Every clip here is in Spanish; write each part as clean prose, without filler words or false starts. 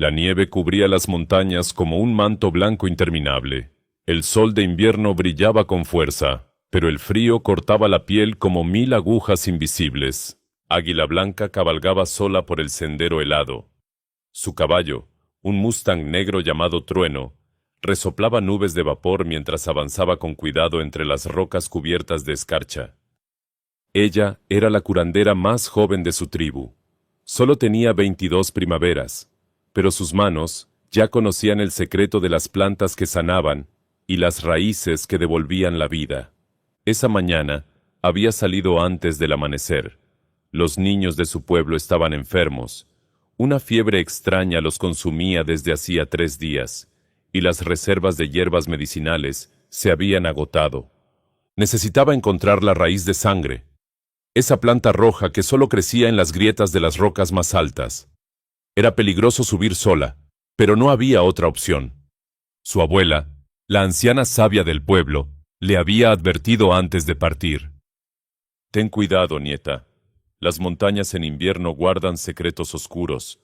La nieve cubría las montañas como un manto blanco interminable. El sol de invierno brillaba con fuerza, pero el frío cortaba la piel como 1000 agujas invisibles. Águila Blanca cabalgaba sola por el sendero helado. Su caballo, un Mustang negro llamado Trueno, resoplaba nubes de vapor mientras avanzaba con cuidado entre las rocas cubiertas de escarcha. Ella era la curandera más joven de su tribu. Solo tenía 22 primaveras, pero sus manos ya conocían el secreto de las plantas que sanaban y las raíces que devolvían la vida. Esa mañana había salido antes del amanecer. Los niños de su pueblo estaban enfermos. Una fiebre extraña los consumía desde hacía 3 días, y las reservas de hierbas medicinales se habían agotado. Necesitaba encontrar la raíz de sangre, esa planta roja que solo crecía en las grietas de las rocas más altas. Era peligroso subir sola, pero no había otra opción. Su abuela, la anciana sabia del pueblo, le había advertido antes de partir. «Ten cuidado, nieta. Las montañas en invierno guardan secretos oscuros.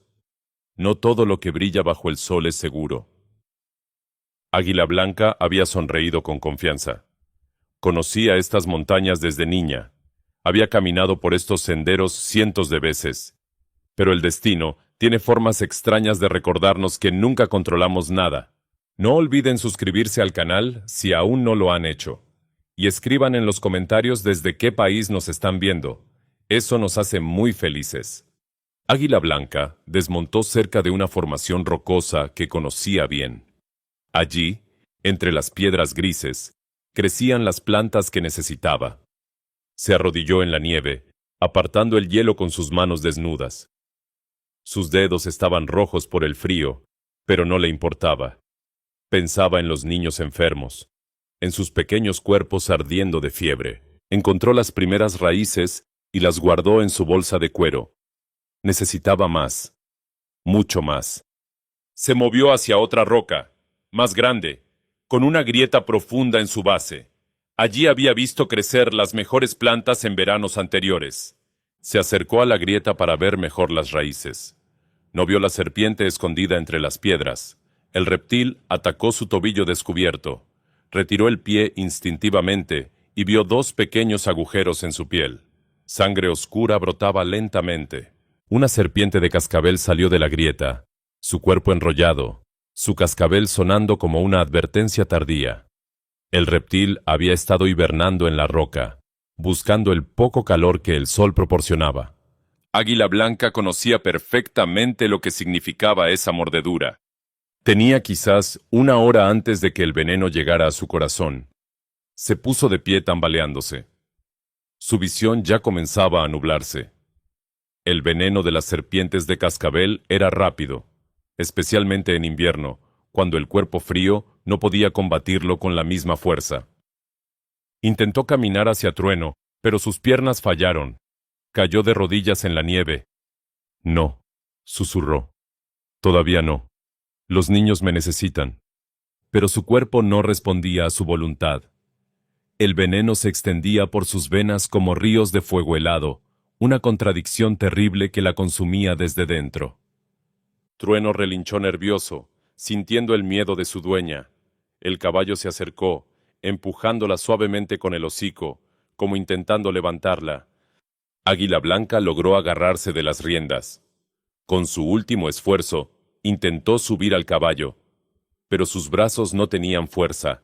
No todo lo que brilla bajo el sol es seguro». Águila Blanca había sonreído con confianza. Conocía estas montañas desde niña. Había caminado por estos senderos cientos de veces. Pero el destino tiene formas extrañas de recordarnos que nunca controlamos nada. No olviden suscribirse al canal si aún no lo han hecho. Y escriban en los comentarios desde qué país nos están viendo. Eso nos hace muy felices. Águila Blanca desmontó cerca de una formación rocosa que conocía bien. Allí, entre las piedras grises, crecían las plantas que necesitaba. Se arrodilló en la nieve, apartando el hielo con sus manos desnudas. Sus dedos estaban rojos por el frío, pero no le importaba. Pensaba en los niños enfermos, en sus pequeños cuerpos ardiendo de fiebre. Encontró las primeras raíces y las guardó en su bolsa de cuero. Necesitaba más, mucho más. Se movió hacia otra roca, más grande, con una grieta profunda en su base. Allí había visto crecer las mejores plantas en veranos anteriores. Se acercó a la grieta para ver mejor las raíces. No vio la serpiente escondida entre las piedras. El reptil atacó su tobillo descubierto. Retiró el pie instintivamente y vio 2 pequeños agujeros en su piel. Sangre oscura brotaba lentamente. Una serpiente de cascabel salió de la grieta, su cuerpo enrollado, su cascabel sonando como una advertencia tardía. El reptil había estado hibernando en la roca, buscando el poco calor que el sol proporcionaba. Águila Blanca conocía perfectamente lo que significaba esa mordedura. Tenía quizás 1 hora antes de que el veneno llegara a su corazón. Se puso de pie tambaleándose. Su visión ya comenzaba a nublarse. El veneno de las serpientes de cascabel era rápido, especialmente en invierno, cuando el cuerpo frío no podía combatirlo con la misma fuerza. Intentó caminar hacia Trueno, pero sus piernas fallaron. Cayó de rodillas en la nieve. «No», susurró. «Todavía no. Los niños me necesitan». Pero su cuerpo no respondía a su voluntad. El veneno se extendía por sus venas como ríos de fuego helado, una contradicción terrible que la consumía desde dentro. Trueno relinchó nervioso, sintiendo el miedo de su dueña. El caballo se acercó, empujándola suavemente con el hocico, como intentando levantarla. Águila Blanca logró agarrarse de las riendas. Con su último esfuerzo, intentó subir al caballo, pero sus brazos no tenían fuerza.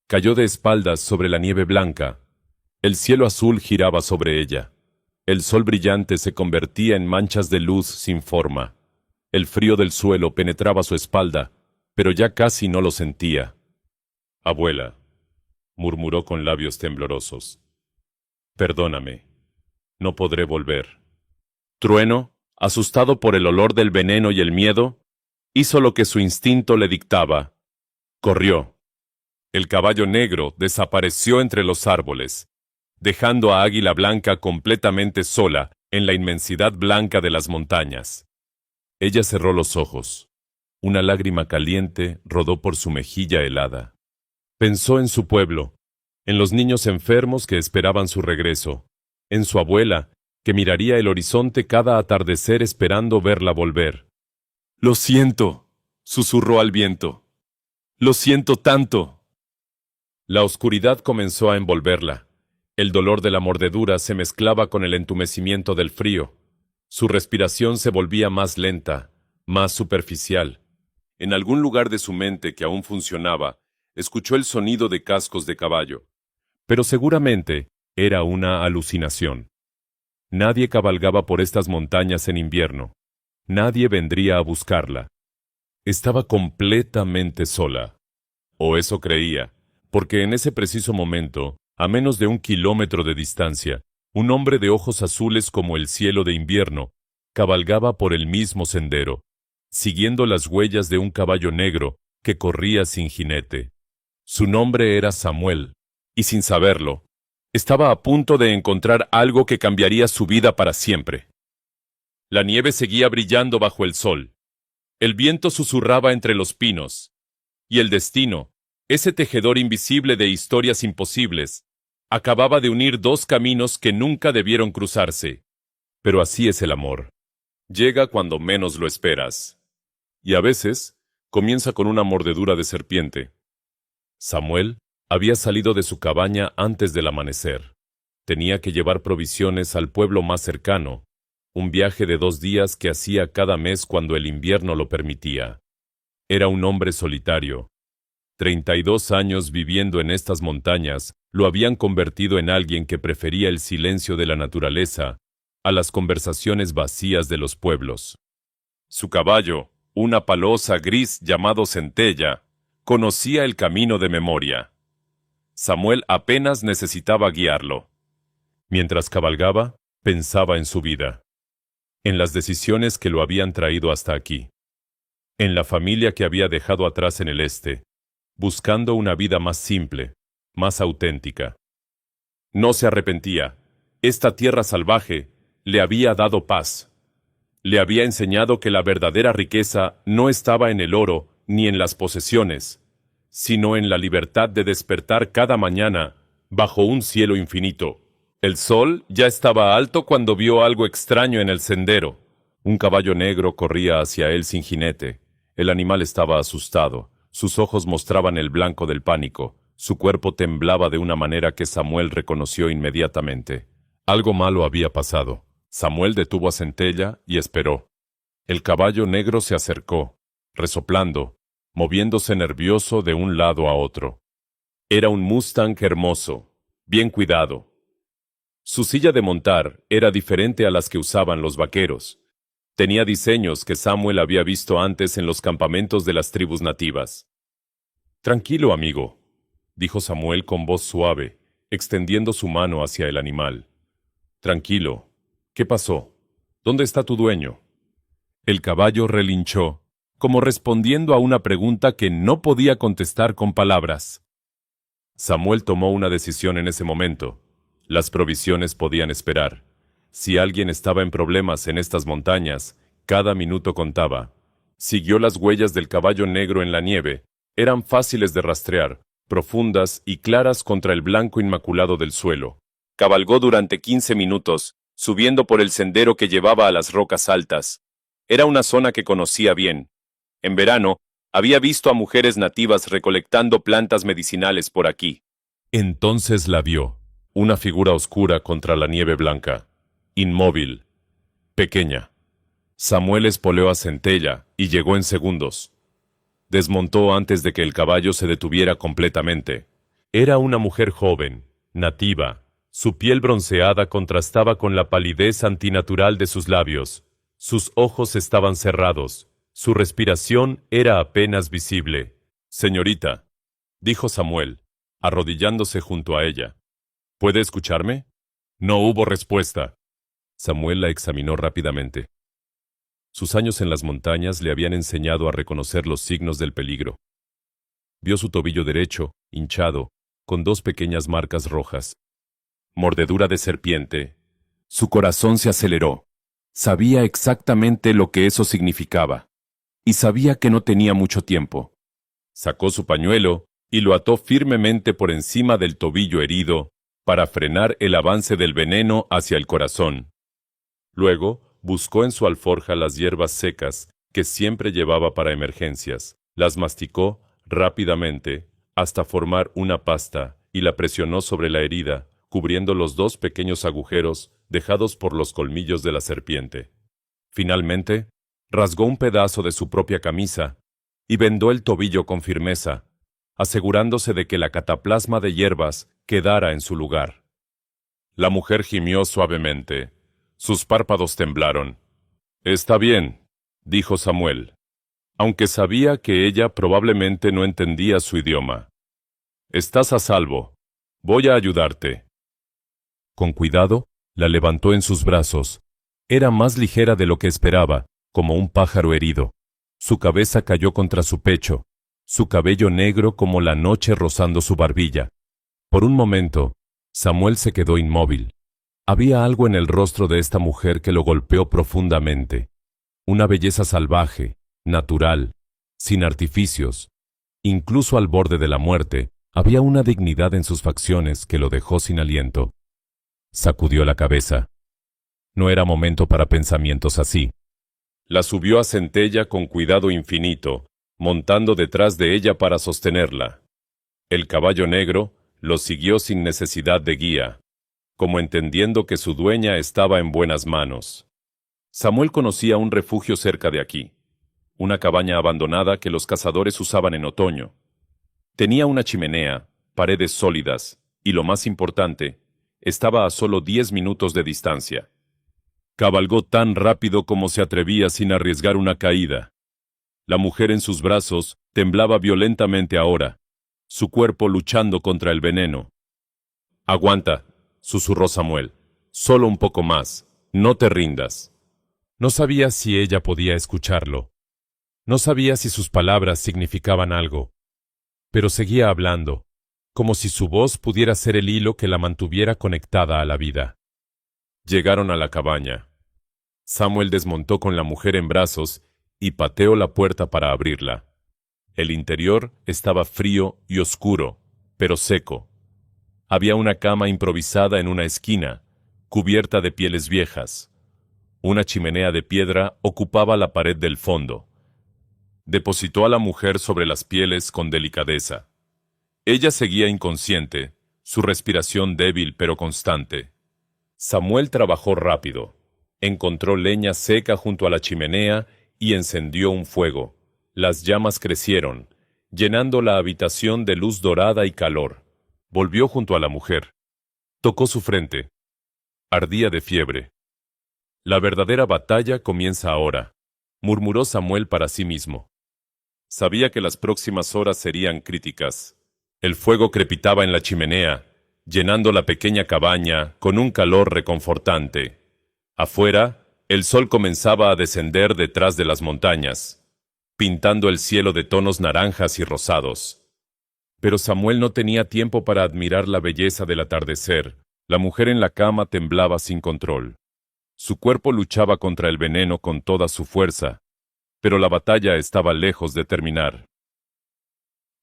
Cayó de espaldas sobre la nieve blanca. El cielo azul giraba sobre ella. El sol brillante se convertía en manchas de luz sin forma. El frío del suelo penetraba su espalda, pero ya casi no lo sentía. «Abuela», murmuró con labios temblorosos. «Perdóname. No podré volver». Trueno, asustado por el olor del veneno y el miedo, hizo lo que su instinto le dictaba. Corrió. El caballo negro desapareció entre los árboles, dejando a Águila Blanca completamente sola en la inmensidad blanca de las montañas. Ella cerró los ojos. Una lágrima caliente rodó por su mejilla helada. Pensó en su pueblo, en los niños enfermos que esperaban su regreso, en su abuela, que miraría el horizonte cada atardecer esperando verla volver. Lo siento, susurró al viento. Lo siento tanto. La oscuridad comenzó a envolverla. El dolor de la mordedura se mezclaba con el entumecimiento del frío. Su respiración se volvía más lenta, más superficial. En algún lugar de su mente que aún funcionaba, escuchó el sonido de cascos de caballo. Pero seguramente era una alucinación. Nadie cabalgaba por estas montañas en invierno. Nadie vendría a buscarla. Estaba completamente sola. O eso creía, porque en ese preciso momento, a menos de 1 kilómetro de distancia, un hombre de ojos azules como el cielo de invierno cabalgaba por el mismo sendero, siguiendo las huellas de un caballo negro que corría sin jinete. Su nombre era Samuel, y sin saberlo, estaba a punto de encontrar algo que cambiaría su vida para siempre. La nieve seguía brillando bajo el sol. El viento susurraba entre los pinos, y el destino, ese tejedor invisible de historias imposibles, acababa de unir dos caminos que nunca debieron cruzarse. Pero así es el amor. Llega cuando menos lo esperas. Y a veces, comienza con una mordedura de serpiente. Samuel había salido de su cabaña antes del amanecer. Tenía que llevar provisiones al pueblo más cercano, un viaje de 2 días que hacía cada mes cuando el invierno lo permitía. Era un hombre solitario. 32 años viviendo en estas montañas lo habían convertido en alguien que prefería el silencio de la naturaleza a las conversaciones vacías de los pueblos. Su caballo, una palosa gris llamado Centella, conocía el camino de memoria. Samuel apenas necesitaba guiarlo. Mientras cabalgaba, pensaba en su vida, en las decisiones que lo habían traído hasta aquí, en la familia que había dejado atrás en el este, buscando una vida más simple, más auténtica. No se arrepentía. Esta tierra salvaje le había dado paz. Le había enseñado que la verdadera riqueza no estaba en el oro ni en las posesiones, sino en la libertad de despertar cada mañana bajo un cielo infinito. El sol ya estaba alto cuando vio algo extraño en el sendero. Un caballo negro corría hacia él sin jinete. El animal estaba asustado. Sus ojos mostraban el blanco del pánico. Su cuerpo temblaba de una manera que Samuel reconoció inmediatamente. Algo malo había pasado. Samuel detuvo a Centella y esperó. El caballo negro se acercó, resoplando, moviéndose nervioso de un lado a otro. Era un Mustang hermoso, bien cuidado. Su silla de montar era diferente a las que usaban los vaqueros. Tenía diseños que Samuel había visto antes en los campamentos de las tribus nativas. «Tranquilo, amigo», dijo Samuel con voz suave, extendiendo su mano hacia el animal. «Tranquilo. ¿Qué pasó? ¿Dónde está tu dueño?» El caballo relinchó, como respondiendo a una pregunta que no podía contestar con palabras. Samuel tomó una decisión en ese momento. Las provisiones podían esperar. Si alguien estaba en problemas en estas montañas, cada minuto contaba. Siguió las huellas del caballo negro en la nieve. Eran fáciles de rastrear, profundas y claras contra el blanco inmaculado del suelo. Cabalgó durante 15 minutos, subiendo por el sendero que llevaba a las rocas altas. Era una zona que conocía bien. En verano, había visto a mujeres nativas recolectando plantas medicinales por aquí. Entonces la vio, una figura oscura contra la nieve blanca, inmóvil, pequeña. Samuel espoleó a Centella y llegó en segundos. Desmontó antes de que el caballo se detuviera completamente. Era una mujer joven, nativa. Su piel bronceada contrastaba con la palidez antinatural de sus labios. Sus ojos estaban cerrados. Su respiración era apenas visible. «Señorita», dijo Samuel, arrodillándose junto a ella. «¿Puede escucharme?» No hubo respuesta. Samuel la examinó rápidamente. Sus años en las montañas le habían enseñado a reconocer los signos del peligro. Vio su tobillo derecho, hinchado, con 2 pequeñas marcas rojas. Mordedura de serpiente. Su corazón se aceleró. Sabía exactamente lo que eso significaba. Y sabía que no tenía mucho tiempo. Sacó su pañuelo y lo ató firmemente por encima del tobillo herido para frenar el avance del veneno hacia el corazón. Luego, buscó en su alforja las hierbas secas que siempre llevaba para emergencias. Las masticó rápidamente hasta formar una pasta y la presionó sobre la herida, cubriendo los 2 pequeños agujeros dejados por los colmillos de la serpiente. Finalmente, rasgó un pedazo de su propia camisa y vendó el tobillo con firmeza, asegurándose de que la cataplasma de hierbas quedara en su lugar. La mujer gimió suavemente. Sus párpados temblaron. «Está bien», dijo Samuel, aunque sabía que ella probablemente no entendía su idioma. «Estás a salvo. Voy a ayudarte». Con cuidado, la levantó en sus brazos. Era más ligera de lo que esperaba, como un pájaro herido. Su cabeza cayó contra su pecho, su cabello negro como la noche rozando su barbilla. Por un momento, Samuel se quedó inmóvil. Había algo en el rostro de esta mujer que lo golpeó profundamente. Una belleza salvaje, natural, sin artificios. Incluso al borde de la muerte, había una dignidad en sus facciones que lo dejó sin aliento. Sacudió la cabeza. No era momento para pensamientos así. La subió a centella con cuidado infinito, montando detrás de ella para sostenerla. El caballo negro lo siguió sin necesidad de guía, como entendiendo que su dueña estaba en buenas manos. Samuel conocía un refugio cerca de aquí, una cabaña abandonada que los cazadores usaban en otoño. Tenía una chimenea, paredes sólidas, y lo más importante, estaba a solo 10 minutos de distancia. Cabalgó tan rápido como se atrevía sin arriesgar una caída. La mujer en sus brazos temblaba violentamente ahora, su cuerpo luchando contra el veneno. «Aguanta», susurró Samuel. «Solo un poco más. No te rindas». No sabía si ella podía escucharlo. No sabía si sus palabras significaban algo. Pero seguía hablando, como si su voz pudiera ser el hilo que la mantuviera conectada a la vida. Llegaron a la cabaña. Samuel desmontó con la mujer en brazos y pateó la puerta para abrirla. El interior estaba frío y oscuro, pero seco. Había una cama improvisada en una esquina, cubierta de pieles viejas. Una chimenea de piedra ocupaba la pared del fondo. Depositó a la mujer sobre las pieles con delicadeza. Ella seguía inconsciente, su respiración débil pero constante. Samuel trabajó rápido. Encontró leña seca junto a la chimenea y encendió un fuego. Las llamas crecieron, llenando la habitación de luz dorada y calor. Volvió junto a la mujer. Tocó su frente. Ardía de fiebre. «La verdadera batalla comienza ahora», murmuró Samuel para sí mismo. Sabía que las próximas horas serían críticas. El fuego crepitaba en la chimenea, llenando la pequeña cabaña con un calor reconfortante. Afuera, el sol comenzaba a descender detrás de las montañas, pintando el cielo de tonos naranjas y rosados. Pero Samuel no tenía tiempo para admirar la belleza del atardecer. La mujer en la cama temblaba sin control. Su cuerpo luchaba contra el veneno con toda su fuerza, pero la batalla estaba lejos de terminar.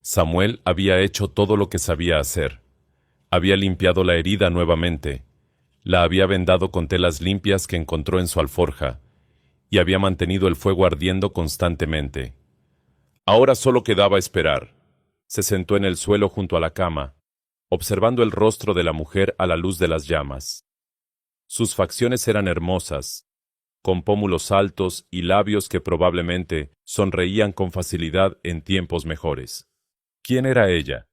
Samuel había hecho todo lo que sabía hacer. Había limpiado la herida nuevamente, la había vendado con telas limpias que encontró en su alforja, y había mantenido el fuego ardiendo constantemente. Ahora solo quedaba esperar. Se sentó en el suelo junto a la cama, observando el rostro de la mujer a la luz de las llamas. Sus facciones eran hermosas, con pómulos altos y labios que probablemente sonreían con facilidad en tiempos mejores. ¿Quién era ella?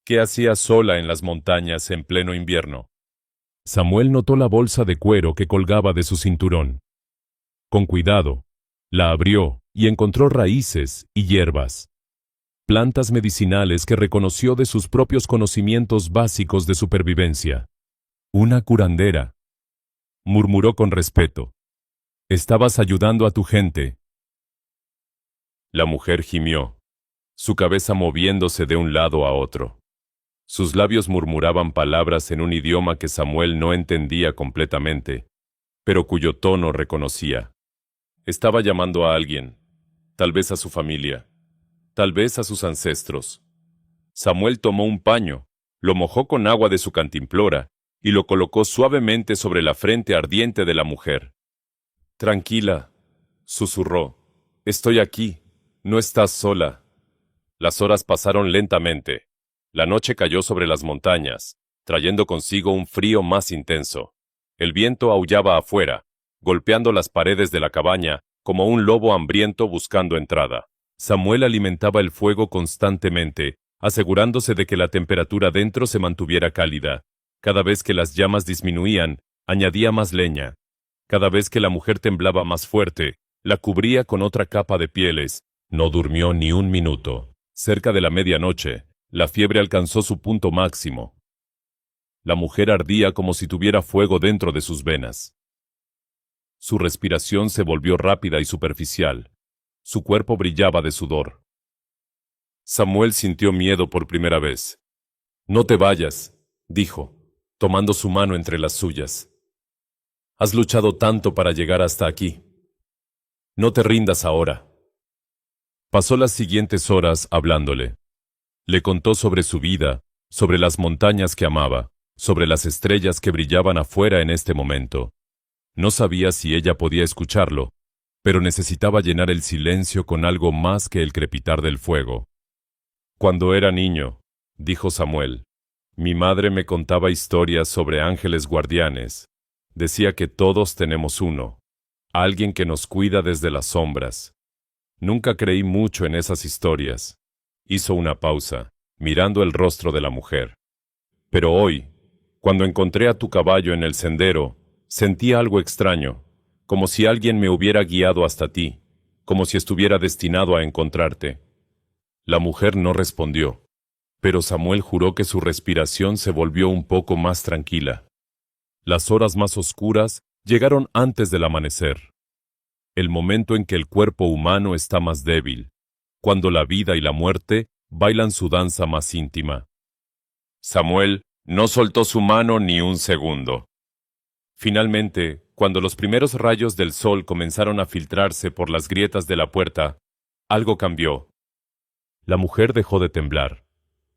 ¿Qué hacía sola en las montañas en pleno invierno? Samuel notó la bolsa de cuero que colgaba de su cinturón. Con cuidado, la abrió y encontró raíces y hierbas, plantas medicinales que reconoció de sus propios conocimientos básicos de supervivencia. Una curandera, murmuró con respeto. Estabas ayudando a tu gente. La mujer gimió, su cabeza moviéndose de un lado a otro. Sus labios murmuraban palabras en un idioma que Samuel no entendía completamente, pero cuyo tono reconocía. Estaba llamando a alguien, tal vez a su familia, tal vez a sus ancestros. Samuel tomó un paño, lo mojó con agua de su cantimplora y lo colocó suavemente sobre la frente ardiente de la mujer. «Tranquila», susurró, Estoy aquí. No estás sola. Las horas pasaron lentamente. La noche cayó sobre las montañas, trayendo consigo un frío más intenso. El viento aullaba afuera, golpeando las paredes de la cabaña como un lobo hambriento buscando entrada. Samuel alimentaba el fuego constantemente, asegurándose de que la temperatura dentro se mantuviera cálida. Cada vez que las llamas disminuían, añadía más leña. Cada vez que la mujer temblaba más fuerte, la cubría con otra capa de pieles. No durmió ni un minuto. Cerca de la medianoche, la fiebre alcanzó su punto máximo. La mujer ardía como si tuviera fuego dentro de sus venas. Su respiración se volvió rápida y superficial. Su cuerpo brillaba de sudor. Samuel sintió miedo por primera vez. «No te vayas», dijo, tomando su mano entre las suyas. «Has luchado tanto para llegar hasta aquí. No te rindas ahora». Pasó las siguientes horas hablándole. Le contó sobre su vida, sobre las montañas que amaba, sobre las estrellas que brillaban afuera en este momento. No sabía si ella podía escucharlo, pero necesitaba llenar el silencio con algo más que el crepitar del fuego. «Cuando era niño», dijo Samuel, «mi madre me contaba historias sobre ángeles guardianes. Decía que todos tenemos uno, alguien que nos cuida desde las sombras. Nunca creí mucho en esas historias». Hizo una pausa, mirando el rostro de la mujer. «Pero hoy, cuando encontré a tu caballo en el sendero, sentí algo extraño, como si alguien me hubiera guiado hasta ti, como si estuviera destinado a encontrarte». La mujer no respondió, pero Samuel juró que su respiración se volvió un poco más tranquila. Las horas más oscuras llegaron antes del amanecer. El momento en que el cuerpo humano está más débil, cuando la vida y la muerte bailan su danza más íntima. Samuel no soltó su mano ni un segundo. Finalmente, cuando los primeros rayos del sol comenzaron a filtrarse por las grietas de la puerta, algo cambió. La mujer dejó de temblar.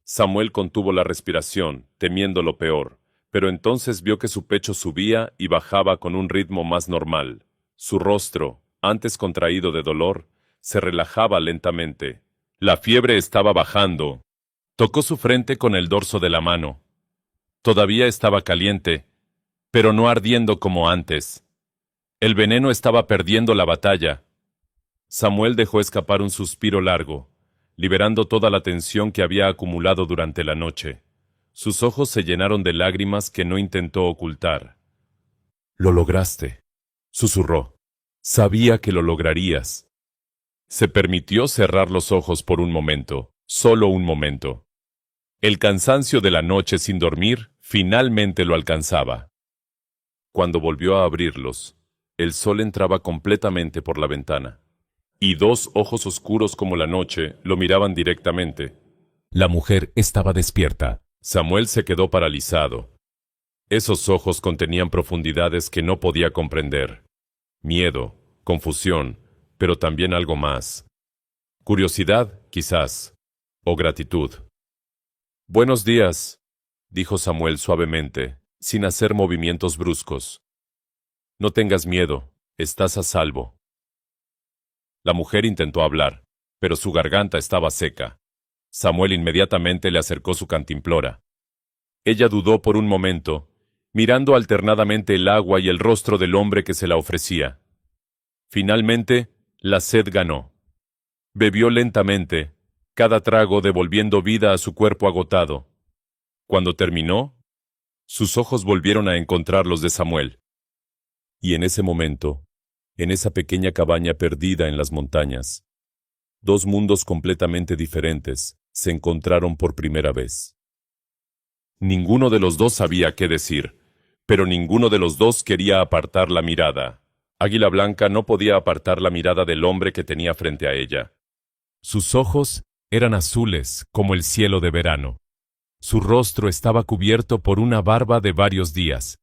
Samuel contuvo la respiración, temiendo lo peor, pero entonces vio que su pecho subía y bajaba con un ritmo más normal. Su rostro, antes contraído de dolor, se relajaba lentamente. La fiebre estaba bajando. Tocó su frente con el dorso de la mano. Todavía estaba caliente, pero no ardiendo como antes. El veneno estaba perdiendo la batalla. Samuel dejó escapar un suspiro largo, liberando toda la tensión que había acumulado durante la noche. Sus ojos se llenaron de lágrimas que no intentó ocultar. «Lo lograste», susurró. «Sabía que lo lograrías». Se permitió cerrar los ojos por un momento, solo un momento. El cansancio de la noche sin dormir finalmente lo alcanzaba. Cuando volvió a abrirlos, el sol entraba completamente por la ventana, y dos ojos oscuros como la noche lo miraban directamente. La mujer estaba despierta. Samuel se quedó paralizado. Esos ojos contenían profundidades que no podía comprender. Miedo, confusión, pero también algo más. Curiosidad, quizás, o gratitud. «Buenos días», dijo Samuel suavemente, sin hacer movimientos bruscos. «No tengas miedo, estás a salvo». La mujer intentó hablar, pero su garganta estaba seca. Samuel inmediatamente le acercó su cantimplora. Ella dudó por un momento, mirando alternadamente el agua y el rostro del hombre que se la ofrecía. Finalmente, la sed ganó. Bebió lentamente, cada trago devolviendo vida a su cuerpo agotado. Cuando terminó, sus ojos volvieron a encontrar los de Samuel. Y en ese momento, en esa pequeña cabaña perdida en las montañas, dos mundos completamente diferentes se encontraron por primera vez. Ninguno de los dos sabía qué decir, pero ninguno de los dos quería apartar la mirada. Águila Blanca no podía apartar la mirada del hombre que tenía frente a ella. Sus ojos eran azules como el cielo de verano. Su rostro estaba cubierto por una barba de varios días,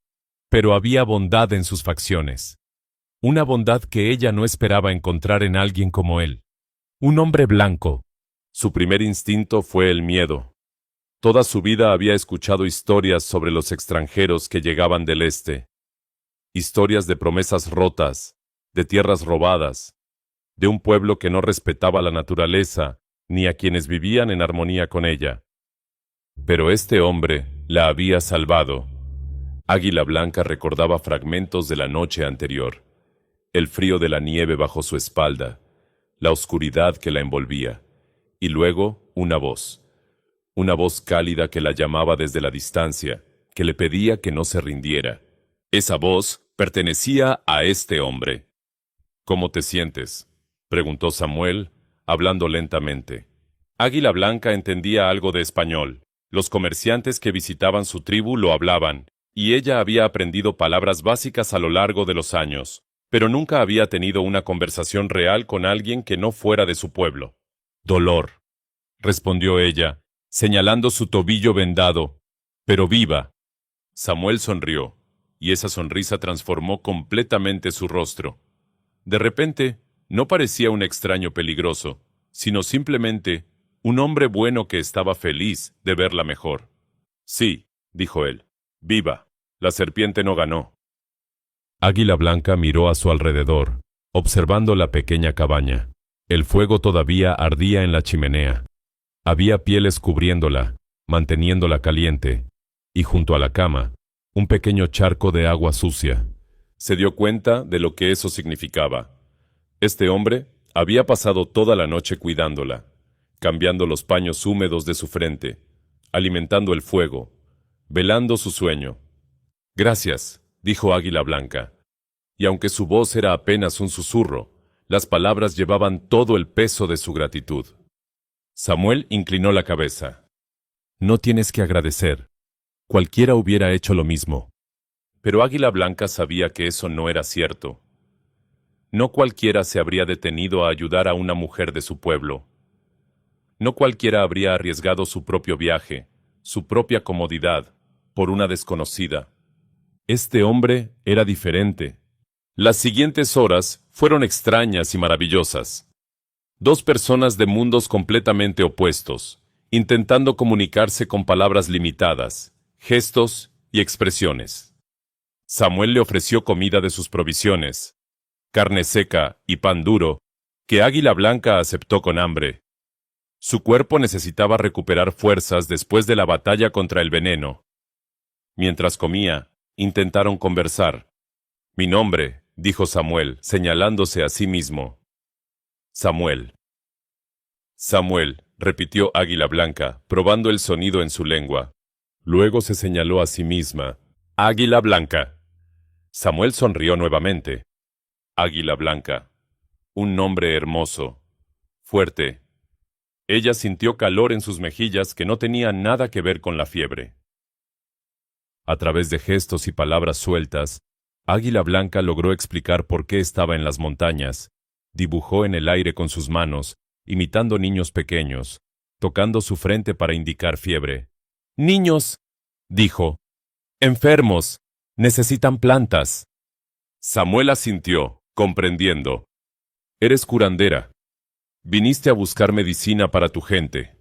pero había bondad en sus facciones. Una bondad que ella no esperaba encontrar en alguien como él. Un hombre blanco. Su primer instinto fue el miedo. Toda su vida había escuchado historias sobre los extranjeros que llegaban del este. Historias de promesas rotas, de tierras robadas, de un pueblo que no respetaba la naturaleza ni a quienes vivían en armonía con ella. Pero este hombre la había salvado. Águila Blanca recordaba fragmentos de la noche anterior, el frío de la nieve bajo su espalda, la oscuridad que la envolvía, y luego una voz cálida que la llamaba desde la distancia, que le pedía que no se rindiera. Esa voz pertenecía a este hombre. ¿Cómo te sientes?, preguntó Samuel, hablando lentamente. Águila Blanca entendía algo de español. Los comerciantes que visitaban su tribu lo hablaban, y ella había aprendido palabras básicas a lo largo de los años, pero nunca había tenido una conversación real con alguien que no fuera de su pueblo. Dolor, respondió ella, señalando su tobillo vendado, pero viva. Samuel sonrió, y esa sonrisa transformó completamente su rostro. De repente, no parecía un extraño peligroso, sino simplemente un hombre bueno que estaba feliz de verla mejor. Sí, dijo él, viva. La serpiente no ganó. Águila Blanca miró a su alrededor, observando la pequeña cabaña. El fuego todavía ardía en la chimenea. Había pieles cubriéndola, manteniéndola caliente, y junto a la cama, un pequeño charco de agua sucia. Se dio cuenta de lo que eso significaba. Este hombre había pasado toda la noche cuidándola, cambiando los paños húmedos de su frente, alimentando el fuego, velando su sueño. Gracias, dijo Águila Blanca, y aunque su voz era apenas un susurro, las palabras llevaban todo el peso de su gratitud. Samuel inclinó la cabeza. No tienes que agradecer. Cualquiera hubiera hecho lo mismo. Pero Águila Blanca sabía que eso no era cierto. No cualquiera se habría detenido a ayudar a una mujer de su pueblo. No cualquiera habría arriesgado su propio viaje, su propia comodidad, por una desconocida. Este hombre era diferente. Las siguientes horas fueron extrañas y maravillosas. Dos personas de mundos completamente opuestos, intentando comunicarse con palabras limitadas, gestos y expresiones. Samuel le ofreció comida de sus provisiones, carne seca y pan duro, que Águila Blanca aceptó con hambre. Su cuerpo necesitaba recuperar fuerzas después de la batalla contra el veneno. Mientras comía, intentaron conversar. Mi nombre, dijo Samuel, señalándose a sí mismo. Samuel. Samuel, repitió Águila Blanca, probando el sonido en su lengua. Luego se señaló a sí misma. Águila Blanca. Samuel sonrió nuevamente. Águila Blanca. Un nombre hermoso. Fuerte. Ella sintió calor en sus mejillas que no tenía nada que ver con la fiebre. A través de gestos y palabras sueltas, Águila Blanca logró explicar por qué estaba en las montañas. Dibujó en el aire con sus manos, imitando niños pequeños, tocando su frente para indicar fiebre. «Niños», dijo, «enfermos, necesitan plantas». Samuel asintió, comprendiendo. «Eres curandera. Viniste a buscar medicina para tu gente».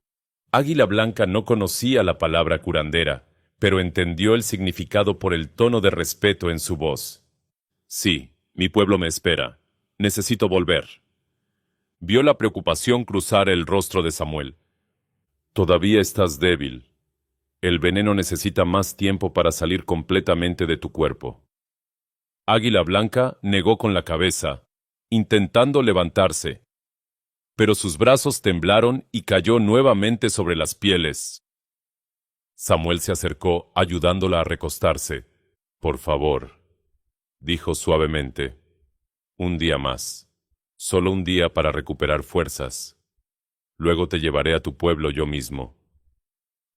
Águila Blanca no conocía la palabra curandera, pero entendió el significado por el tono de respeto en su voz. «Sí, mi pueblo me espera. Necesito volver». Vio la preocupación cruzar el rostro de Samuel. «Todavía estás débil. El veneno necesita más tiempo para salir completamente de tu cuerpo». Águila Blanca negó con la cabeza, intentando levantarse, pero sus brazos temblaron y cayó nuevamente sobre las pieles. Samuel se acercó, ayudándola a recostarse. «Por favor», dijo suavemente, «un día más. Solo un día para recuperar fuerzas. Luego te llevaré a tu pueblo yo mismo».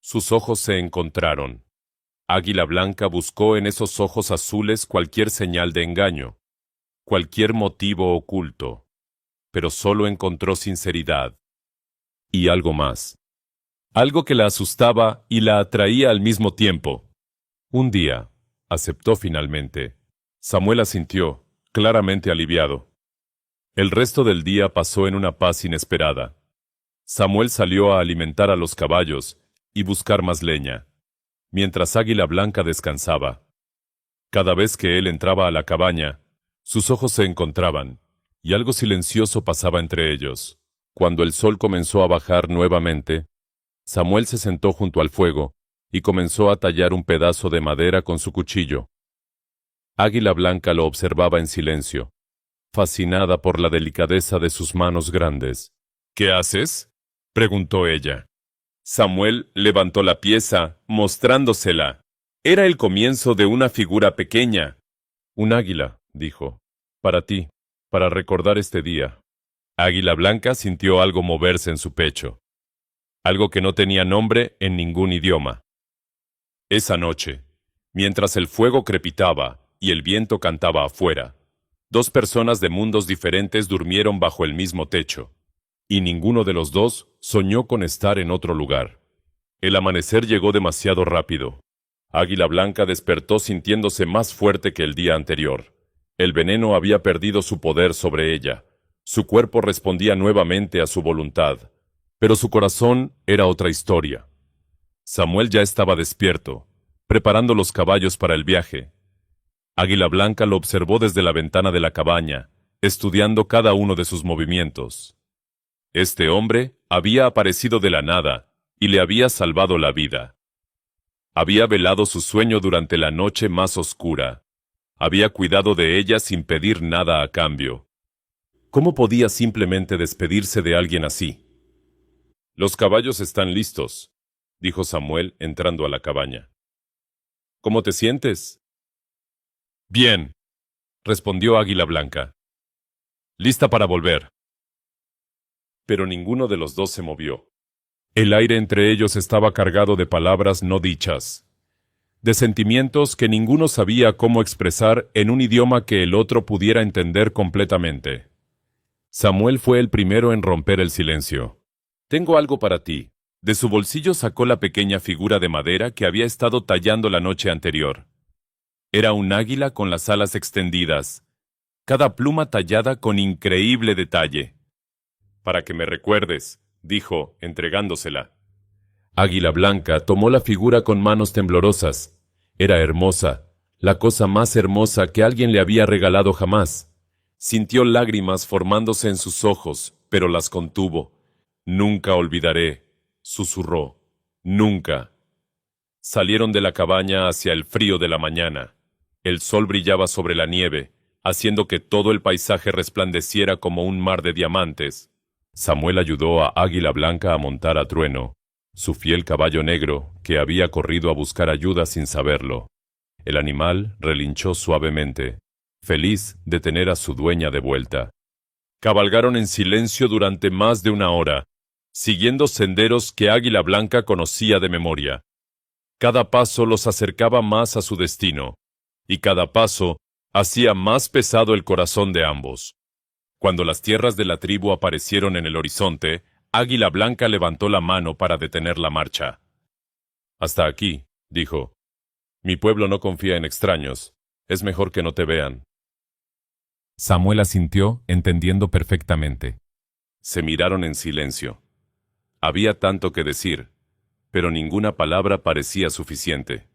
Sus ojos se encontraron. Águila Blanca buscó en esos ojos azules cualquier señal de engaño, cualquier motivo oculto, pero solo encontró sinceridad. Y algo más. Algo que la asustaba y la atraía al mismo tiempo. Un día, aceptó finalmente. Samuel asintió, claramente aliviado. El resto del día pasó en una paz inesperada. Samuel salió a alimentar a los caballos y buscar más leña, mientras Águila Blanca descansaba. Cada vez que él entraba a la cabaña, sus ojos se encontraban, y algo silencioso pasaba entre ellos. Cuando el sol comenzó a bajar nuevamente, Samuel se sentó junto al fuego y comenzó a tallar un pedazo de madera con su cuchillo. Águila Blanca lo observaba en silencio, fascinada por la delicadeza de sus manos grandes. «¿Qué haces?», preguntó ella. Samuel levantó la pieza, mostrándosela. Era el comienzo de una figura pequeña. «Un águila», dijo, «para ti, para recordar este día». Águila Blanca sintió algo moverse en su pecho, algo que no tenía nombre en ningún idioma. Esa noche, mientras el fuego crepitaba y el viento cantaba afuera, dos personas de mundos diferentes durmieron bajo el mismo techo, y ninguno de los dos soñó con estar en otro lugar. El amanecer llegó demasiado rápido. Águila Blanca despertó sintiéndose más fuerte que el día anterior. El veneno había perdido su poder sobre ella. Su cuerpo respondía nuevamente a su voluntad, pero su corazón era otra historia. Samuel ya estaba despierto, preparando los caballos para el viaje. Águila Blanca lo observó desde la ventana de la cabaña, estudiando cada uno de sus movimientos. Este hombre había aparecido de la nada y le había salvado la vida. Había velado su sueño durante la noche más oscura. Había cuidado de ella sin pedir nada a cambio. ¿Cómo podía simplemente despedirse de alguien así? «Los caballos están listos», dijo Samuel entrando a la cabaña. «¿Cómo te sientes?» «Bien», respondió Águila Blanca. «Lista para volver». Pero ninguno de los dos se movió. El aire entre ellos estaba cargado de palabras no dichas, de sentimientos que ninguno sabía cómo expresar en un idioma que el otro pudiera entender completamente. Samuel fue el primero en romper el silencio. «Tengo algo para ti». De su bolsillo sacó la pequeña figura de madera que había estado tallando la noche anterior. Era un águila con las alas extendidas, cada pluma tallada con increíble detalle. «Para que me recuerdes», dijo, entregándosela. Águila Blanca tomó la figura con manos temblorosas. Era hermosa, la cosa más hermosa que alguien le había regalado jamás. Sintió lágrimas formándose en sus ojos, pero las contuvo. «Nunca olvidaré», susurró, «nunca». Salieron de la cabaña hacia el frío de la mañana. El sol brillaba sobre la nieve, haciendo que todo el paisaje resplandeciera como un mar de diamantes. Samuel ayudó a Águila Blanca a montar a Trueno, su fiel caballo negro, que había corrido a buscar ayuda sin saberlo. El animal relinchó suavemente, feliz de tener a su dueña de vuelta. Cabalgaron en silencio durante más de una hora, siguiendo senderos que Águila Blanca conocía de memoria. Cada paso los acercaba más a su destino, y cada paso hacía más pesado el corazón de ambos. Cuando las tierras de la tribu aparecieron en el horizonte, Águila Blanca levantó la mano para detener la marcha. «Hasta aquí», dijo. «Mi pueblo no confía en extraños. Es mejor que no te vean». Samuel asintió, entendiendo perfectamente. Se miraron en silencio. Había tanto que decir, pero ninguna palabra parecía suficiente.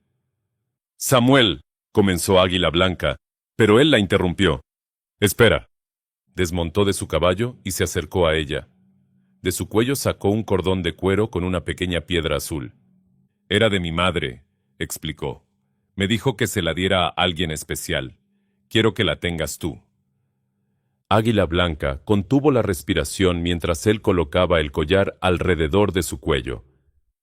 «Samuel», comenzó Águila Blanca, pero él la interrumpió. «Espera». Desmontó de su caballo y se acercó a ella. De su cuello sacó un cordón de cuero con una pequeña piedra azul. «Era de mi madre», explicó. «Me dijo que se la diera a alguien especial. Quiero que la tengas tú». Águila Blanca contuvo la respiración mientras él colocaba el collar alrededor de su cuello.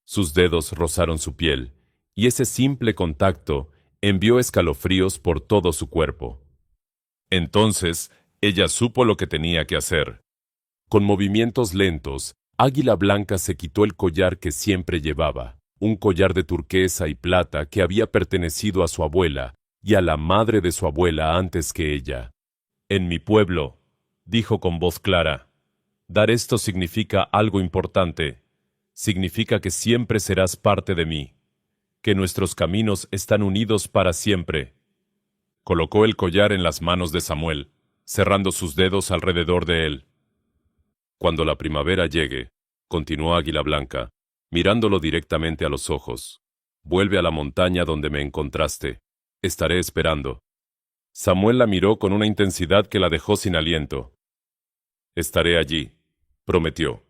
Sus dedos rozaron su piel, y ese simple contacto envió escalofríos por todo su cuerpo. Entonces, ella supo lo que tenía que hacer. Con movimientos lentos, Águila Blanca se quitó el collar que siempre llevaba, un collar de turquesa y plata que había pertenecido a su abuela y a la madre de su abuela antes que ella. «En mi pueblo», dijo con voz clara, «dar esto significa algo importante. Significa que siempre serás parte de mí, que nuestros caminos están unidos para siempre». Colocó el collar en las manos de Samuel, cerrando sus dedos alrededor de él. «Cuando la primavera llegue», continuó Águila Blanca, mirándolo directamente a los ojos, «vuelve a la montaña donde me encontraste. Estaré esperando». Samuel la miró con una intensidad que la dejó sin aliento. Estaré allí, prometió,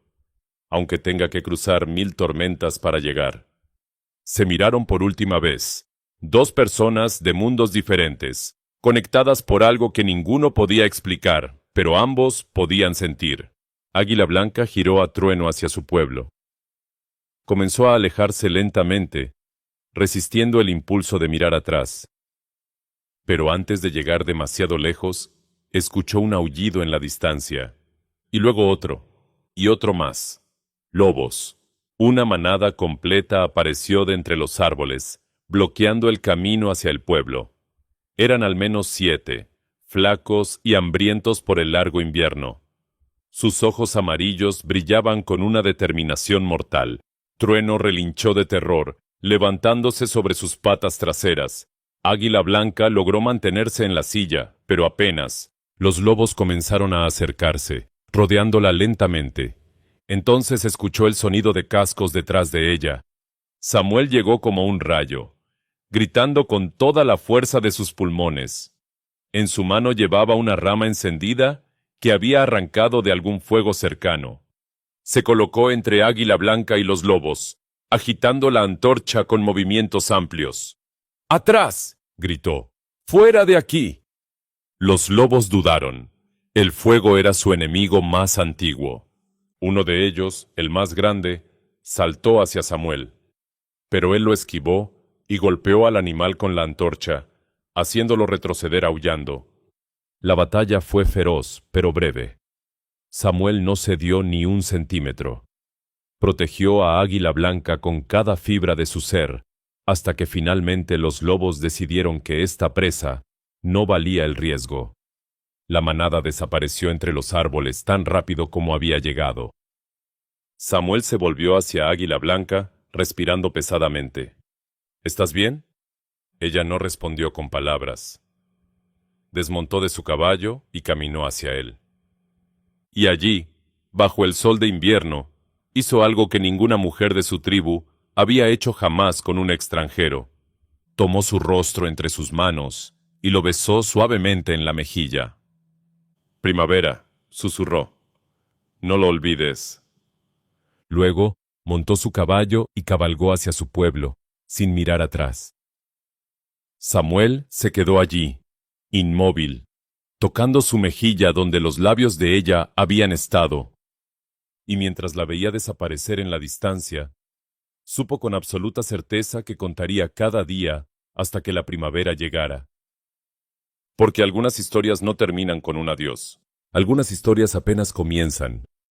aunque tenga que cruzar 1000 tormentas para llegar. Se miraron por última vez, dos personas de mundos diferentes, conectadas por algo que ninguno podía explicar, pero ambos podían sentir. Águila Blanca giró a trueno hacia su pueblo. Comenzó a alejarse lentamente, resistiendo el impulso de mirar atrás. Pero antes de llegar demasiado lejos, escuchó un aullido en la distancia, y luego otro, y otro más. Lobos. Una manada completa apareció de entre los árboles, bloqueando el camino hacia el pueblo. Eran al menos 7, flacos y hambrientos por el largo invierno. Sus ojos amarillos brillaban con una determinación mortal. Trueno relinchó de terror, levantándose sobre sus patas traseras. Águila Blanca logró mantenerse en la silla, pero apenas. Los lobos comenzaron a acercarse, rodeándola lentamente. Entonces escuchó el sonido de cascos detrás de ella. Samuel llegó como un rayo, gritando con toda la fuerza de sus pulmones. En su mano llevaba una rama encendida que había arrancado de algún fuego cercano. Se colocó entre Águila Blanca y los lobos, agitando la antorcha con movimientos amplios. ¡Atrás!, gritó. ¡Fuera de aquí! Los lobos dudaron. El fuego era su enemigo más antiguo. Uno de ellos, el más grande, saltó hacia Samuel. Pero él lo esquivó y golpeó al animal con la antorcha, haciéndolo retroceder aullando. La batalla fue feroz, pero breve. Samuel no cedió ni un centímetro. Protegió a Águila Blanca con cada fibra de su ser, hasta que finalmente los lobos decidieron que esta presa no valía el riesgo. La manada desapareció entre los árboles tan rápido como había llegado. Samuel se volvió hacia Águila Blanca, respirando pesadamente. ¿Estás bien? Ella no respondió con palabras. Desmontó de su caballo y caminó hacia él. Y allí, bajo el sol de invierno, hizo algo que ninguna mujer de su tribu había hecho jamás con un extranjero. Tomó su rostro entre sus manos y lo besó suavemente en la mejilla. «Primavera», susurró. «No lo olvides». Luego, montó su caballo y cabalgó hacia su pueblo, sin mirar atrás. Samuel se quedó allí, inmóvil, tocando su mejilla donde los labios de ella habían estado. Y mientras la veía desaparecer en la distancia, supo con absoluta certeza que contaría cada día hasta que la primavera llegara. Porque algunas historias no terminan con un adiós. Algunas historias apenas comienzan,